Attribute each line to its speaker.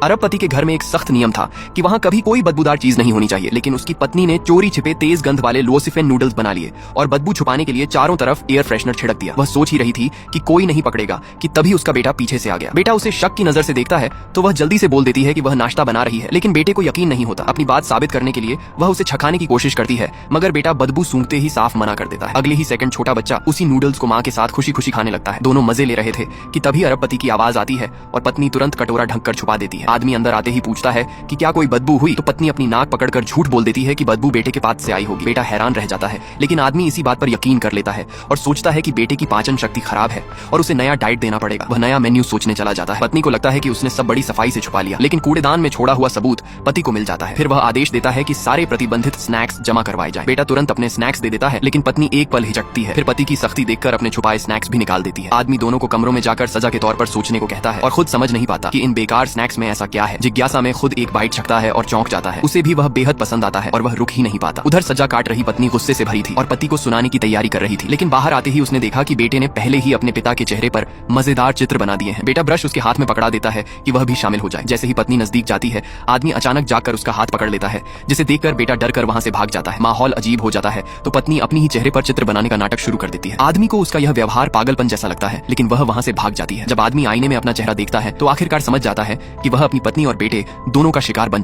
Speaker 1: अरबपति के घर में एक सख्त नियम था कि वहाँ कभी कोई बदबूदार चीज नहीं होनी चाहिए, लेकिन उसकी पत्नी ने चोरी छिपे तेज गंध वाले लोसिफेन नूडल्स बना लिए और बदबू छुपाने के लिए चारों तरफ एयर फ्रेशनर छिड़क दिया। वह सोच ही रही थी कि कोई नहीं पकड़ेगा कि तभी उसका बेटा पीछे से आ गया। बेटा उसे शक की नजर से देखता है तो वह जल्दी से बोल देती है कि वह नाश्ता बना रही है, लेकिन बेटे को यकीन नहीं होता। अपनी बात साबित करने के लिए वह उसे छकाने की कोशिश करती है, मगर बेटा बदबू सूंघते ही साफ मना कर देता है। अगले ही सेकंड छोटा बच्चा उसी नूडल्स को माँ के साथ खुशी खुशी खाने लगता है। दोनों मजे ले रहे थे कि तभी अरबपति की आवाज आती है और पत्नी तुरंत कटोरा ढककर छुपा देती है। आदमी अंदर आते ही पूछता है कि क्या कोई बदबू हुई, तो पत्नी अपनी नाक पकड़कर झूठ बोल देती है कि बदबू बेटे के पास से आई होगी। बेटा हैरान रह जाता है, लेकिन आदमी इसी बात पर यकीन कर लेता है और सोचता है कि बेटे की पाचन शक्ति खराब है और उसे नया डाइट देना पड़ेगा। वह नया मेन्यू सोचने चला जाता है। पत्नी को लगता है कि उसने सब बड़ी सफाई से छुपा लिया, लेकिन कूड़ेदान में छोड़ा हुआ सबूत पति को मिल जाता है। फिर वह आदेश देता है कि सारे प्रतिबंधित स्नैक्स जमा करवाए जाएं। बेटा तुरंत अपने स्नैक्स दे देता है, लेकिन पत्नी एक पल हिचकती है। फिर पति की सख्ती देखकर अपने छुपाए स्नैक्स भी निकाल देती है। आदमी दोनों को कमरों में जाकर सजा के तौर पर सोचने को कहता है और खुद समझ नहीं पाता कि इन बेकार स्नैक्स में ऐसा क्या है। जिज्ञासा में खुद एक बाइट छकता है और चौंक जाता है। उसे भी वह बेहद पसंद आता है और वह रुक ही नहीं पाता। उधर सजा काट रही पत्नी गुस्से से भरी थी और पति को सुनाने की तैयारी कर रही थी, लेकिन बाहर आते ही उसने देखा कि बेटे ने पहले ही अपने पिता के चेहरे पर मजेदार चित्र बना दिए हैं। बेटा ब्रश उसके हाथ में पकड़ा देता है कि वह भी शामिल हो जाए। जैसे ही पत्नी नजदीक जाती है, आदमी अचानक जाकर उसका हाथ पकड़ लेता है, जिसे देखकर बेटा डर कर वहां से भाग जाता है। माहौल अजीब हो जाता है तो पत्नी अपनी ही चेहरे पर चित्र बनाने का नाटक शुरू कर देती है। आदमी को उसका यह व्यवहार पागलपन जैसा लगता है, लेकिन वह वहां से भाग जाती है। जब आदमी आईने में अपना चेहरा देखता है तो आखिरकार समझ जाता है कि वह अपनी पत्नी और बेटे दोनों का शिकार बन